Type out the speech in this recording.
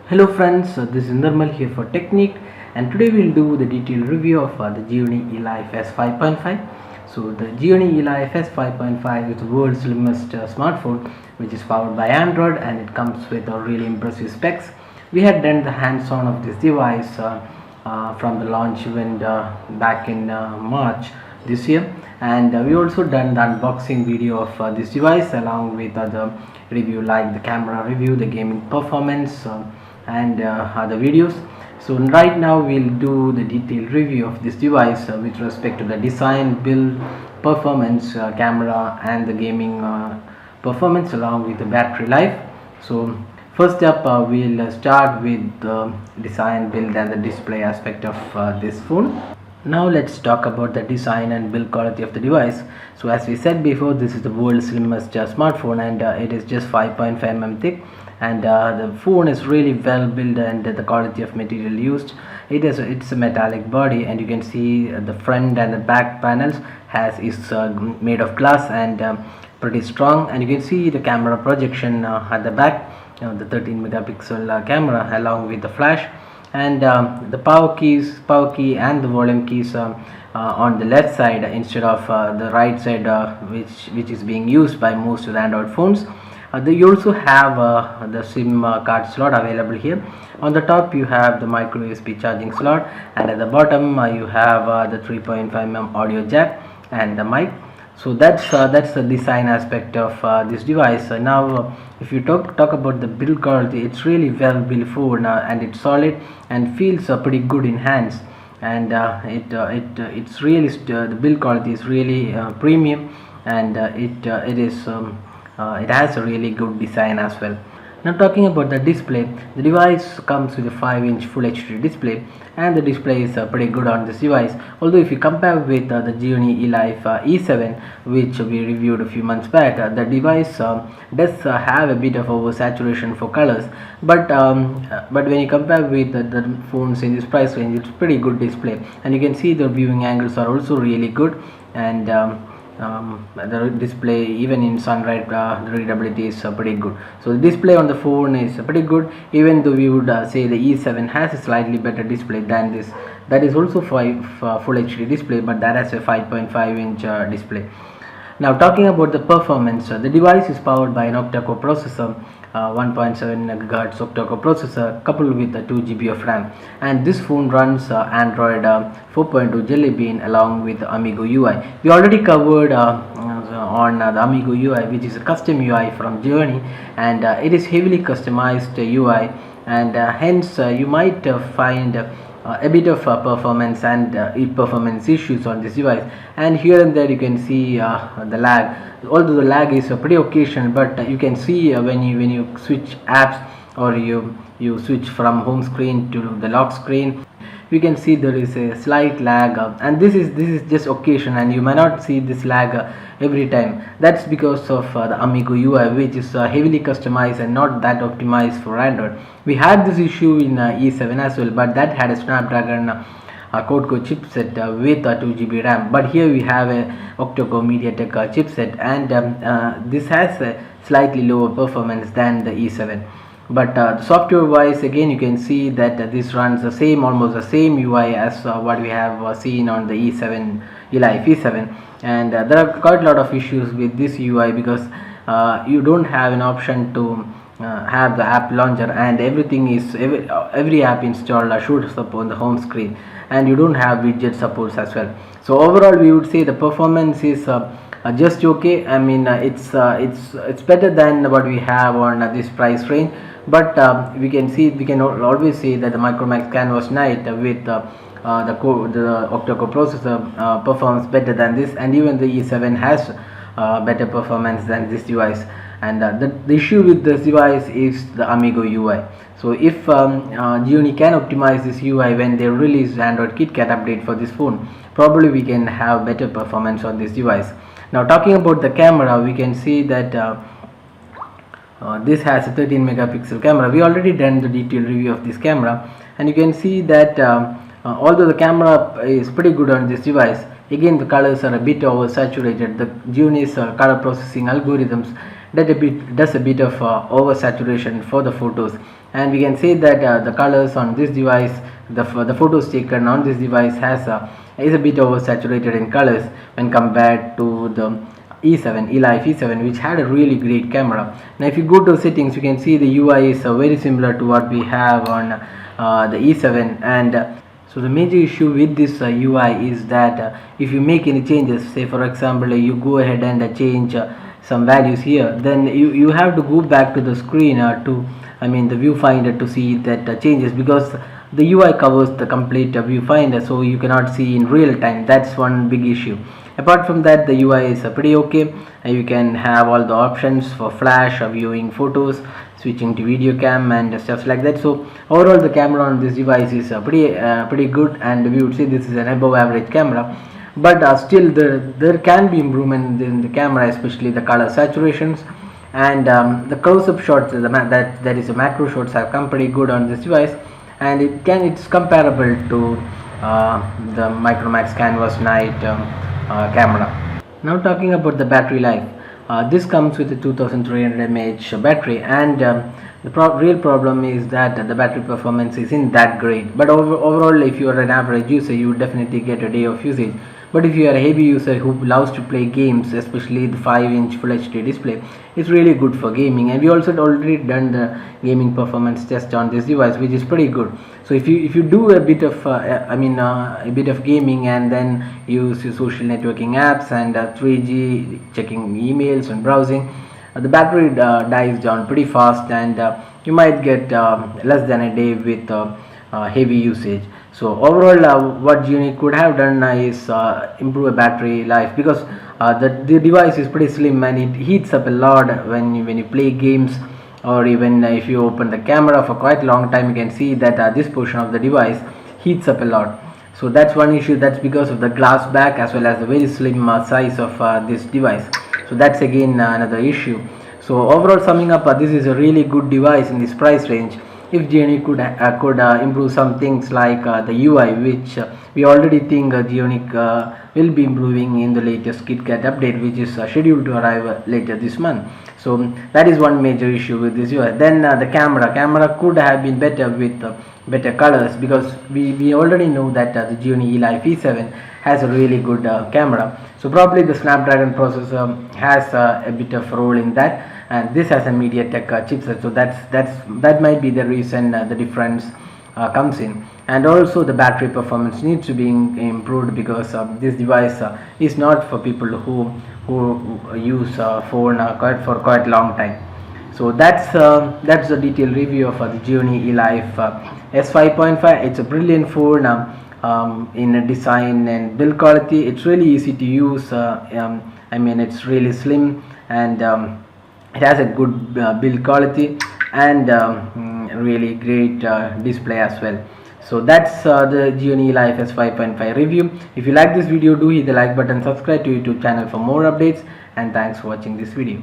Hello friends, this is Nirmal here for Technique, and today we'll do the detailed review of the Gionee Elife S5.5. So the Gionee Elife S5.5 is the world's slimmest smartphone, which is powered by Android, and it comes with a really impressive specs. We had done the hands-on of this device from the launch event back in March this year, and we also done the unboxing video of this device along with other review like the camera review, the gaming performance, and other videos. So right now we'll do the detailed review of this device with respect to the design, build, performance, camera, and the gaming performance along with the battery life. So first up, we'll start with the design, build, and the display aspect of this phone. Now let's talk about the design and build quality of the device. So as we said before, this is the world's slimmest smartphone, and it is just 5.5 mm thick, and the phone is really well built, and the quality of material used, it's a metallic body, and you can see the front and the back panels is made of glass and pretty strong, and you can see the camera projection at the back, the 13 megapixel camera along with the flash, and the power key and the volume keys on the left side instead of the right side, which is being used by most of the Android phones. You also have the SIM card slot available here. On the top you have the micro USB charging slot, and at the bottom you have the 3.5 mm audio jack and the mic. So that's the design aspect of this device. Now if you talk about the build quality, it's really well built phone, and it's solid and feels pretty good in hands, and it's really the build quality is really premium, and it has a really good design as well. Now talking about the display, the device comes with a 5-inch Full HD display, and the display is pretty good on this device. Although if you compare with the Gionee Elife E7, which we reviewed a few months back, the device does have a bit of oversaturation for colors, but when you compare with the phones in this price range, it's pretty good display, and you can see the viewing angles are also really good, and the display even in sunlight, the readability is pretty good. So the display on the phone is pretty good, even though we would say the E7 has a slightly better display than this. That is also Full HD display, but that has a 5.5-inch display. Now talking about the performance, the device is powered by an Octa core processor, 1.7 GHz Octa core processor coupled with a 2 GB of RAM, and this phone runs Android 4.2 Jelly Bean along with Amigo UI. We already covered on the Amigo UI, which is a custom UI from Gionee, and it is heavily customized UI, and hence you might find a bit of performance and performance issues on this device, and here and there you can see the lag. Although the lag is pretty occasional, but you can see when you switch apps, or you switch from home screen to the lock screen, you can see there is a slight lag, and this is just occasion, and you may not see this lag every time. That's because of the Amigo UI, which is heavily customized and not that optimized for Android. We had this issue in E7 as well, but that had a Snapdragon quad-core chipset with a 2 GB RAM, but here we have a octa-core MediaTek chipset, and this has a slightly lower performance than the E7. But software wise, again you can see that this runs almost the same UI as what we have seen on the E7 Elife E7, and there are quite a lot of issues with this UI because you don't have an option to have the app launcher, and every app installed shows up on the home screen, and you don't have widget supports as well. So overall we would say the performance is just okay. I mean it's better than what we have on this price range, but we can always say that the Micromax Canvas Night with the octa-core processor performs better than this, and even the E7 has better performance than this device. And the issue with this device is the Amigo UI. So if Gionee can optimize this UI when they release the Android KitKat update for this phone, probably we can have better performance on this device. Now talking about the camera, we can see that this has a 13 megapixel camera. We already done the detailed review of this camera, and you can see that although the camera is pretty good on this device, again the colors are a bit oversaturated. The Gionee's color processing algorithms does a bit of oversaturation for the photos, and we can say that the colors on this device, the photos taken on this device is a bit oversaturated in colors when compared to the E7 Elife E7, which had a really great camera. Now if you go to settings, you can see the UI is very similar to what we have on the E7, and so the major issue with this UI is that if you make any changes, say for example you go ahead and change some values here, then you have to go back to the screen the viewfinder to see that changes, because the UI covers the complete viewfinder, so you cannot see in real time. That's one big issue. Apart from that, the UI is pretty okay. You can have all the options for flash, viewing photos, switching to video cam and stuff like that. So overall the camera on this device is pretty good, and we would say this is an above average camera. But still there can be improvement in the camera, especially the color saturations, and the close-up shots, that is the macro shots, have come pretty good on this device, and it's comparable to the Micromax Canvas Night camera. Now talking about the battery life, this comes with a 2300 mAh battery, and the real problem is that the battery performance isn't that great. But overall, if you are an average user, you would definitely get a day of usage. But if you are a heavy user who loves to play games, especially the 5-inch Full HD display, it's really good for gaming. And we also already done the gaming performance test on this device, which is pretty good. So if you do a bit of a bit of gaming, and then use your social networking apps and 3G, checking emails and browsing, the battery dies down pretty fast, and you might get less than a day with heavy usage. So overall, what Gionee could have done is improve a battery life, because the device is pretty slim and it heats up a lot when you play games, or even if you open the camera for quite a long time. You can see that this portion of the device heats up a lot. So that's one issue. That's because of the glass back as well as the very slim size of this device. So that's again another issue. So overall, summing up, this is a really good device in this price range. If Gionee could improve some things like the UI, which we already think Gionee will be improving in the latest KitKat update, which is scheduled to arrive later this month. So that is one major issue with this UI. Then the camera could have been better with better colors, because we already know that the Gionee Elife E7 has a really good camera. So probably the Snapdragon processor has a bit of role in that, and this has a MediaTek chipset. So that might be the reason the difference comes in. And also the battery performance needs to be improved, because this device is not for people who use phone for quite long time. So that's the detailed review of the Gionee Elife S5.5. It's a brilliant phone in design and build quality. It's really easy to use. It's really slim, and it has a good build quality, and really great display as well. So that's the Gionee Elife S5.5 review. If you like this video, do hit the like button, subscribe to YouTube channel for more updates, and thanks for watching this video.